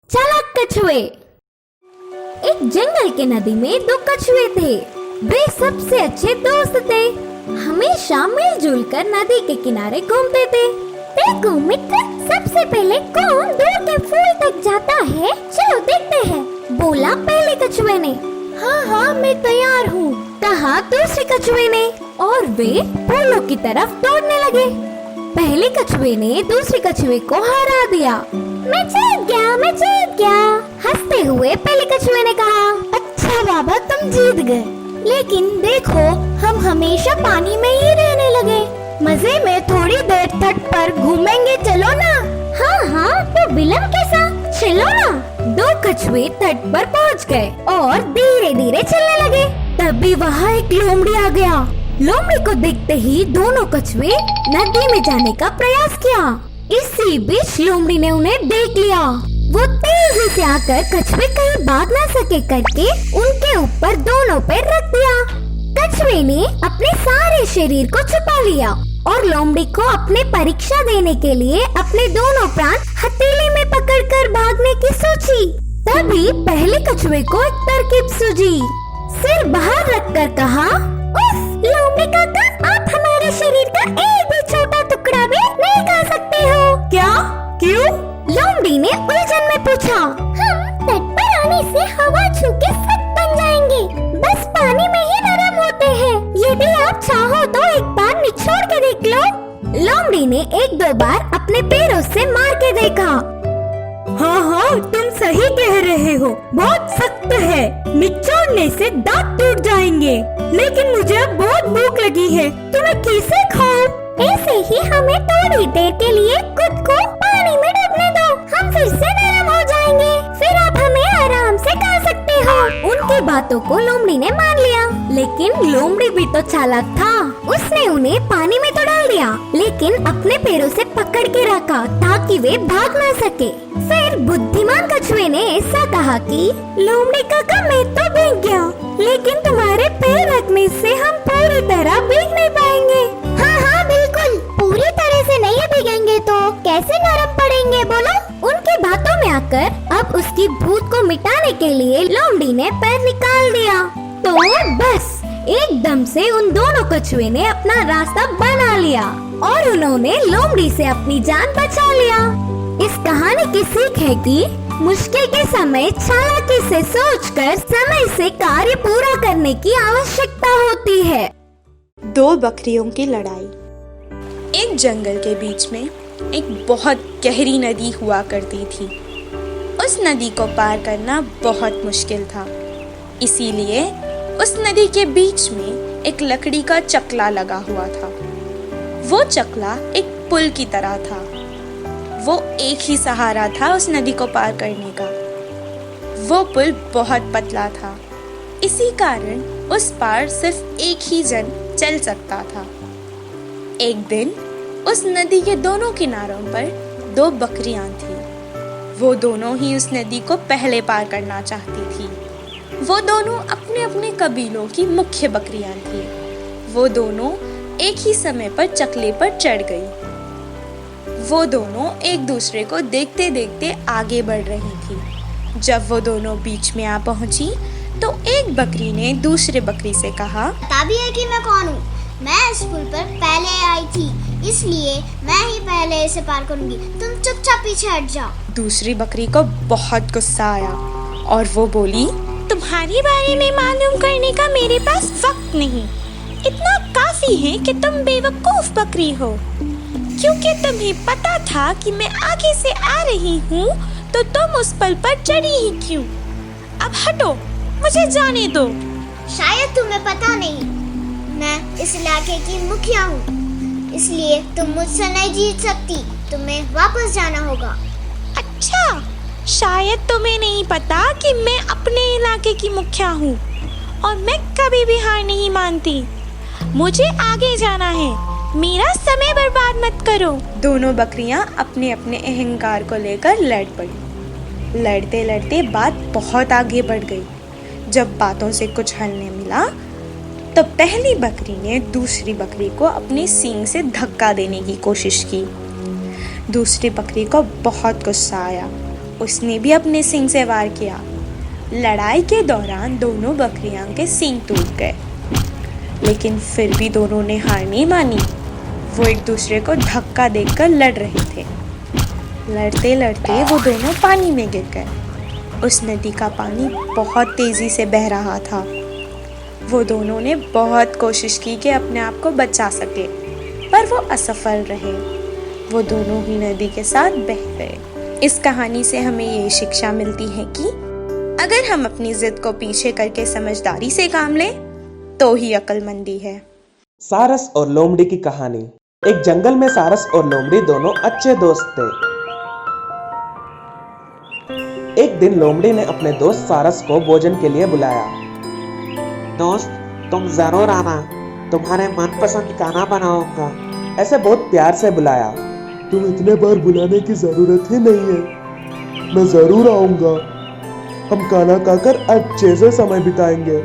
चालाक कछुए। एक जंगल के नदी में दो कछुए थे। वे सबसे अच्छे दोस्त थे। हमेशा मिलजुल कर नदी के किनारे घूमते थे। देखो मित्र, सबसे पहले कौन दूर के फूल तक जाता है, चलो देखते हैं, बोला पहले कछुए ने। हाँ हाँ, मैं तैयार हूँ, कहा दूसरे कछुए ने, और वे फूलों की तरफ दौड़ने लगे। पहले कछुए ने दूसरे कछुए को हरा दिया। मैं जीत गया, हंसते हुए पहले कछुए ने कहा। अच्छा बाबा, तुम जीत गए, लेकिन देखो हम हमेशा पानी में ही रहने लगे। मजे में थोड़ी देर तट पर घूमेंगे, चलो ना। हाँ हाँ, तो विलम्ब कैसा, चलो ना। दो कछुए तट पर पहुँच गए और धीरे धीरे चलने लगे। तभी वहाँ एक लोमड़ी आ गया। लोमड़ी को देखते ही दोनों कछुए नदी में जाने का प्रयास किया। इसी बीच लोमड़ी ने उन्हें देख लिया। वो तेजी से आकर कछुए कहीं भाग न सके करके उनके ऊपर दोनों पैर रख दिया। कछुए ने अपने सारे शरीर को छुपा लिया और लोमड़ी को अपने परीक्षा देने के लिए अपने दोनों प्राण हथेली में पकड़कर भागने की सोची। तभी पहले कछुए को एक तरकीब सूझी। सिर बाहर रखकर कहा, उफ, लोमड़ी काका, आप हमारे शरीर का एक भी छोटा टुकड़ा भी नहीं खा सकते हो। क्या? क्यों? लोमड़ी ने उलझन में पूछा। हम तट पर आने से हवा छू के सख्त बन जाएंगे, बस पानी में ही नरम होते हैं। यदि आप चाहो तो एक बार निचोड़ के देख लो। लोमड़ी ने एक दो बार अपने पैरों से मार के देखा। हाँ हाँ, तुम सही कह रहे हो, बहुत सख्त है, निचोड़ने से दांत टूट जाएंगे। लेकिन मुझे अब बहुत भूख लगी है, तो मैं कैसे खाऊं? ऐसे ही हमें थोड़ी देर के लिए खुद को पानी में डूबने दो, हम फिर से नरम हो जाएंगे, फिर आप हमें आराम से खा सकते हो। उनकी बातों को लोमड़ी ने मान लिया, लेकिन लोमड़ी भी तो चालाक था। उसने उन्हें पानी में तो डाल दिया, लेकिन अपने पैरों से पकड़ के रखा ताकि वे भाग न सके। फिर बुद्धिमान कछुए ने ऐसा कहा कि लोमड़ी काका, मैं तो भीग गया, लेकिन तुम्हारे पैर रखने से हम पूरी तरह भीग नहीं पाएंगे। हाँ हाँ बिल्कुल, पूरी तरह से नहीं भीगेंगे तो कैसे नरम पड़ेंगे, बोलो। उनकी बातों में आकर अब उसकी भूत को मिटाने के लिए लोमड़ी ने पैर निकाल दिया। तो बस एकदम से उन दोनों कछुए ने अपना रास्ता बना लिया और उन्होंने लोमड़ी से अपनी जान बचा लिया। इस कहानी की सीख है कि मुश्किल के समय चालाकी से सोचकर समय से कार्य पूरा करने की आवश्यकता होती है। दो बकरियों की लड़ाई। एक जंगल के बीच में एक बहुत गहरी नदी हुआ करती थी। उस नदी को पार करना बहुत मुश्किल था, इसीलिए उस नदी के बीच में एक लकड़ी का चकला लगा हुआ था। वो चकला एक पुल की तरह था। वो एक ही सहारा था उस नदी को पार करने का। वो पुल बहुत पतला था, इसी कारण उस पार सिर्फ एक ही जन चल सकता था। एक दिन उस नदी के दोनों किनारों पर दो बकरियां थीं। वो दोनों ही उस नदी को पहले पार करना चाहती थी। वो दोनों अपने अपने कबीलों की मुख्य बकरियां थीं। वो दोनों एक ही समय पर चकले पर चढ़ गई। वो दोनों एक दूसरे को देखते देखते आगे बढ़ रही थी। जब वो दोनों बीच में आ पहुंची तो एक बकरी ने दूसरे बकरी से कहा, पता भी है कि मैं कौन हूँ। मैं इस पुल पर पहले आई थी, इसलिए मैं ही पहले इसे पार करूंगी। तुम चुपचाप पीछे हट जाओ। दूसरी बकरी को बहुत गुस्सा आया और वो बोली, तुम्हारे बारे में मालूम करने का मेरे पास वक्त नहीं। इतना काफी है कि तुम बेवकूफ बकरी हो, क्योंकि तुम्हें पता था कि मैं आगे से आ रही हूँ, तो तुम उस पल पर चढ़ी ही क्यों? अब हटो, मुझे जाने दो। शायद तुम्हें पता नहीं, मैं इस इलाके की मुखिया हूँ, इसलिए तुम मुझसे नहीं जीत सकती। तुम्हें वापस जाना होगा। अच्छा, शायद तुम्हें नहीं पता कि मैं अपने इलाके की मुखिया हूँ और मैं कभी भी हार नहीं मानती। मुझे आगे जाना है, मेरा समय बर्बाद मत करो। दोनों बकरियां अपने अपने अहंकार को लेकर लड़ पड़ी। लड़ते लड़ते बात बहुत आगे बढ़ गई। जब बातों से कुछ हल नहीं मिला तो पहली बकरी ने दूसरी बकरी को अपनी सींग से धक्का देने की कोशिश की। दूसरी बकरी को बहुत गुस्सा आया उसने भी अपने सींग से वार किया। लड़ाई के दौरान दोनों बकरियां के सींग टूट गए, लेकिन फिर भी दोनों ने हार नहीं मानी। वो एक दूसरे को धक्का देकर लड़ रहे थे। लड़ते लड़ते वो दोनों पानी में गिर गए। उस नदी का पानी बहुत तेज़ी से बह रहा था। वो दोनों ने बहुत कोशिश की कि अपने आप को बचा सके, पर वो असफल रहे। वो दोनों ही नदी के साथ बह गए। इस कहानी से हमें ये शिक्षा मिलती है कि अगर हम अपनी जिद को पीछे करके समझदारी से काम लें तो ही अक्लमंदी है। सारस और लोमड़ी की कहानी। एक जंगल में सारस और लोमड़ी दोनों अच्छे दोस्त थे। एक दिन लोमड़ी ने अपने दोस्त सारस को भोजन के लिए बुलाया। दोस्त, तुम जरूर आना, तुम्हारे मनपसंद खाना बनाऊंगा। ऐसे बहुत प्यार से बुलाया। तुम इतने बार बुलाने की जरूरत ही नहीं है, मैं जरूर आऊंगा। हम खाना खाकर अच्छे से समय बिताएंगे।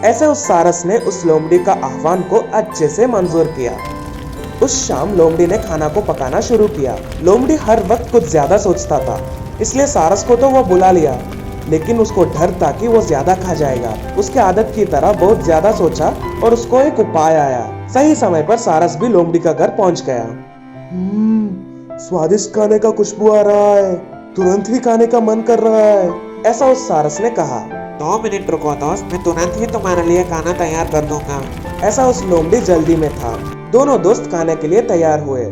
ऐसे उस सारस ने उस लोमड़ी का आह्वान को अच्छे से मंजूर किया। उस शाम लोमड़ी ने खाना को पकाना शुरू किया। लोमड़ी हर वक्त कुछ ज्यादा सोचता था, इसलिए सारस को तो वो बुला लिया, लेकिन उसको डर था कि वो ज्यादा खा जाएगा। उसके आदत की तरह बहुत ज्यादा सोचा और उसको एक उपाय आया। सही समय पर सारस भी लोमड़ी का घर पहुंच गया। स्वादिष्ट खाने का खुशबू आ रहा है, तुरंत ही खाने का मन कर रहा है। ऐसा उस सारस ने कहा। 2 मिनट रुको दोस्त, मैं तुरंत ही तुम्हारे लिए खाना तैयार कर दूंगा। ऐसा उस लोमड़ी जल्दी में था। दोनों दोस्त खाने के लिए तैयार हुए।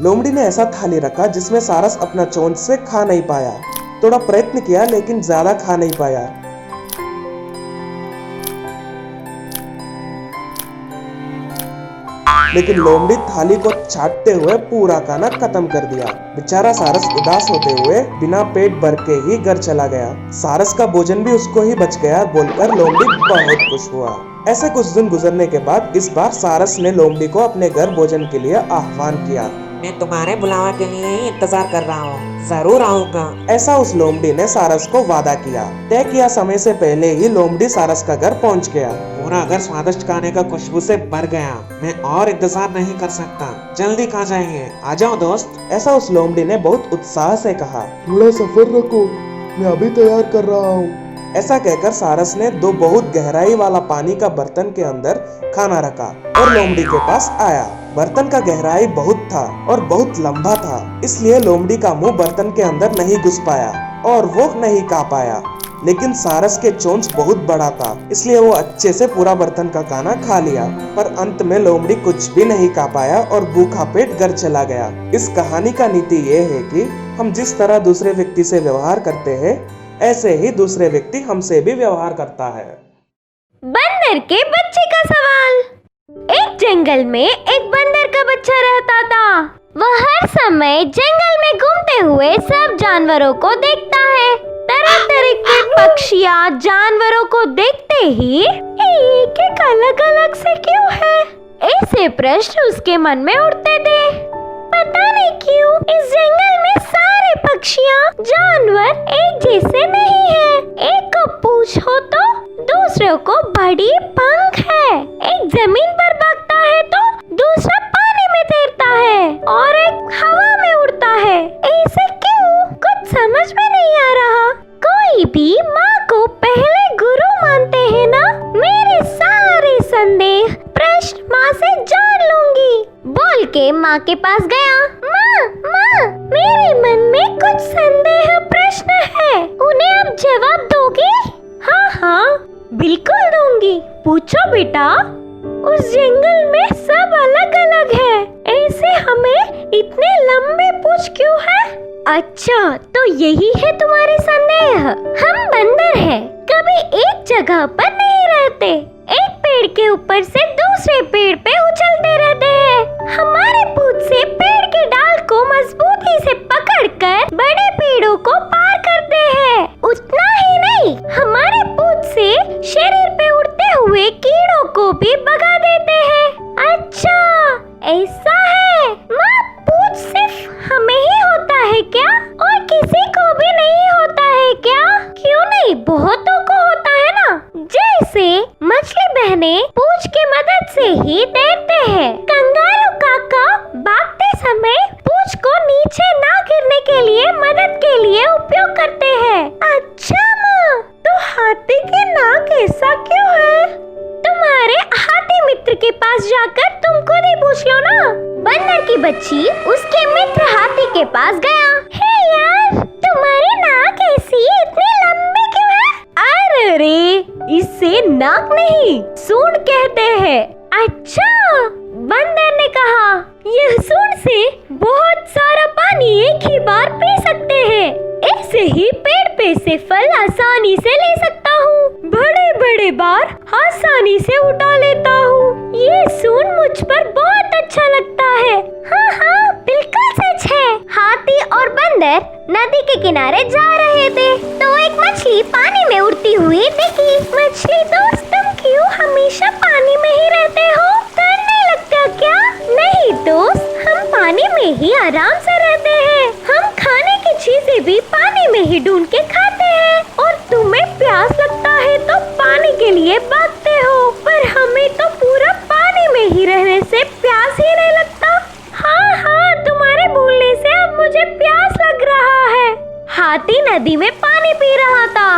लोमड़ी ने ऐसा थाली रखा जिसमें सारस अपना चोंच से खा नहीं पाया। थोड़ा प्रयत्न किया लेकिन ज्यादा खा नहीं पाया। लेकिन लोमड़ी थाली को चाटते हुए पूरा खाना खत्म कर दिया। बेचारा सारस उदास होते हुए बिना पेट भर के ही घर चला गया। सारस का भोजन भी उसको ही बच गया बोलकर लोमड़ी बहुत खुश हुआ। ऐसे कुछ दिन गुजरने के बाद इस बार सारस ने लोमड़ी को अपने घर भोजन के लिए आह्वान किया। मैं तुम्हारे बुलावा के लिए ही इंतजार कर रहा हूँ, जरूर आऊंगा। ऐसा उस लोमड़ी ने सारस को वादा किया। तय किया समय से पहले ही लोमड़ी सारस का घर पहुंच गया। पूरा घर स्वादिष्ट खाने का खुशबू से भर गया। मैं और इंतजार नहीं कर सकता, जल्दी खा जाइए। आ जाओ दोस्त। ऐसा उस लोमड़ी ने बहुत उत्साह से कहा। थोड़ा सफर रखो, मैं अभी तैयार कर रहा हूँ। ऐसा कहकर सारस ने 2 बहुत गहराई वाला पानी का बर्तन के अंदर खाना रखा और लोमड़ी के पास आया। बर्तन का गहराई बहुत था और बहुत लंबा था, इसलिए लोमड़ी का मुंह बर्तन के अंदर नहीं घुस पाया और वो नहीं खा पाया। लेकिन सारस के चोंच बहुत बड़ा था, इसलिए वो अच्छे से पूरा बर्तन का खाना खा लिया। पर अंत में लोमड़ी कुछ भी नहीं खा पाया और भूखा पेट घर चला गया। इस कहानी का नीति ये है कि हम जिस तरह दूसरे व्यक्ति से व्यवहार करते हैं, ऐसे ही दूसरे व्यक्ति हमसे भी व्यवहार करता है। बंदर के बच्चे का सवाल। एक जंगल में एक बंदर का बच्चा रहता था। वह हर समय जंगल में घूमते हुए सब जानवरों को देखता है। तरह तरह के पक्षियाँ जानवरों को देखते ही एक एक अलग अलग से क्यों है, ऐसे प्रश्न उसके मन में उठते थे। पता नहीं क्यों इस जंगल में सारे पक्षियाँ जानवर एक जैसे नहीं है। एक को पूछो तो दूसरों को बड़ी पंख है। एक जमीन पर भागता है तो दूसरा पानी में तैरता है और एक हवा में उड़ता है। ऐसे क्यों, कुछ समझ में नहीं आ रहा। कोई भी माँ को पहले गुरु मानते हैं ना। मेरे सारे संदेह प्रश्न माँ से जान लूंगी बोल के माँ के पास गया। माँ, मेरे मन में कुछ संदेह प्रश्न है, उन्हें आप जवाब दोगे? हाँ, बिल्कुल दूंगी। पूछो बेटा। उस जंगल में सब अलग अलग है, ऐसे हमें इतने लंबे पूछ क्यों है? अच्छा, तो यही है तुम्हारे संदेह। हम बंदर हैं, कभी एक जगह पर नहीं रहते। एक पेड़ के ऊपर से दूसरे पेड़ पे उछलते रहते हैं। हमारे पूंछ से पेड़ के डाल को मजबूती से पकड़कर बड़े पेड़ों को पार करते हैं। उतना ही नहीं, हमारे पूंछ से शरीर पे उड़ते हुए कीड़ों को भी भगा देते हैं। अच्छा, ऐसा है। माँ, पूंछ सिर्फ हमें ही होता है क्या और किसी को भी नहीं होता है क्या? क्यों नहीं, बहुतों को होता है ना। जैसे मछली बहने पूंछ की मदद से ही तैरते हैं। कंगारू काका भागते समय पूंछ को नीचे ना गिरने के लिए मदद के लिए उपयोग करते नाक नहीं, सूंड कहते हैं। अच्छा, बंदर ने कहा, यह सूंड से बहुत सारा पानी एक ही बार पी सकते हैं। ऐसे ही पेड़ पे से फल आसानी से ले सकता हूँ, बड़े बड़े बार आसानी से उठा लेता हूँ। ये सूंड मुझ पर बहुत अच्छा लगता है। हाँ हाँ, बिल्कुल सच है। हाथी और बंदर नदी के किनारे जा रहे थे तो एक मछली पानी में उड़ती हुई दिखी। मछली दोस्त, तुम क्यों हमेशा पानी में ही रहते हो? डर नहीं लगता क्या? नहीं दोस्त, हम पानी में ही आराम से रहते हैं। हम खाने की चीजें भी पानी में ही ढूंढ के खाते हैं और तुम्हें प्यास लगता है तो पानी के लिए भागते हो, पर हमें तो पूरा पानी में ही रहने से प्यास ही नहीं लगता। हाँ हाँ, तुम्हारे बोलने से अब मुझे प्यास लग रहा है। हाथी नदी में पानी पी रहा था।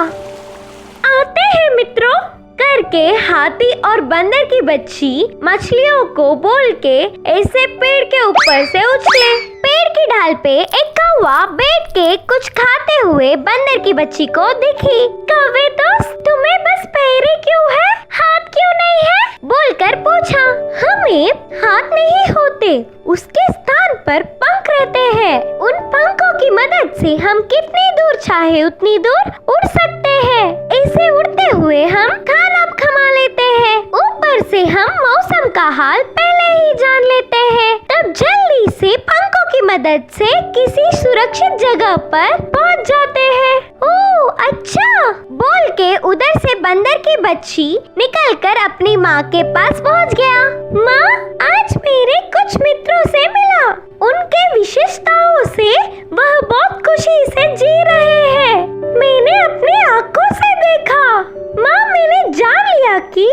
आते हैं मित्रों करके हाथी और बंदर की बच्ची मछलियों को बोल के ऐसे पेड़ के ऊपर से उछले। पेड़ की ढाल पे एक कौवा बैठ के कुछ खाते हुए बंदर की बच्ची को दिखी। कौवे दोस्त, तुम्हें बस पैर क्यों है, हाथ क्यों नहीं है? बोलकर पूछा। हमें हाथ नहीं होते, उसके स्थान पर पंख रहते हैं। उन पंखों की मदद से हम कितनी दूर चाहे उतनी दूर उड़ सकते हैं। ऐसे उड़ते हुए हम खाना खा लेते हैं। ऊपर से हम मौसम का हाल पहले ही जान लेते हैं, तब जल्दी से पंखों की मदद से किसी सुरक्षित जगह पर पहुंच जाते हैं। ओह अच्छा, बोल के उधर से बंदर की बच्ची निकलकर अपनी माँ के पास पहुंच गया। माँ, आज मेरे कुछ मित्रों से मिला। उनके विशेषताओं से वह बहुत खुशी से जी रहे हैं। मैंने अपनी आंखों से देखा। माँ, मैंने जान लिया कि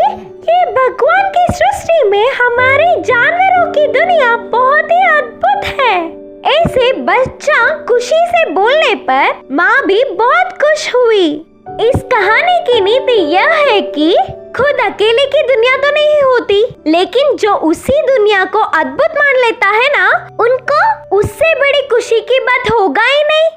ये भगवान की सृष्टि में हमारे जानवरों की दुनिया बहुत ही अद्भुत है। ऐसे बच्चा खुशी से बोलने पर माँ भी बहुत खुश हुई। इस कहानी की नीति यह है कि खुद अकेले की दुनिया तो नहीं होती, लेकिन जो उसी दुनिया को अद्भुत मान लेता है ना, उनको उससे बड़ी खुशी की बात होगा ही नहीं।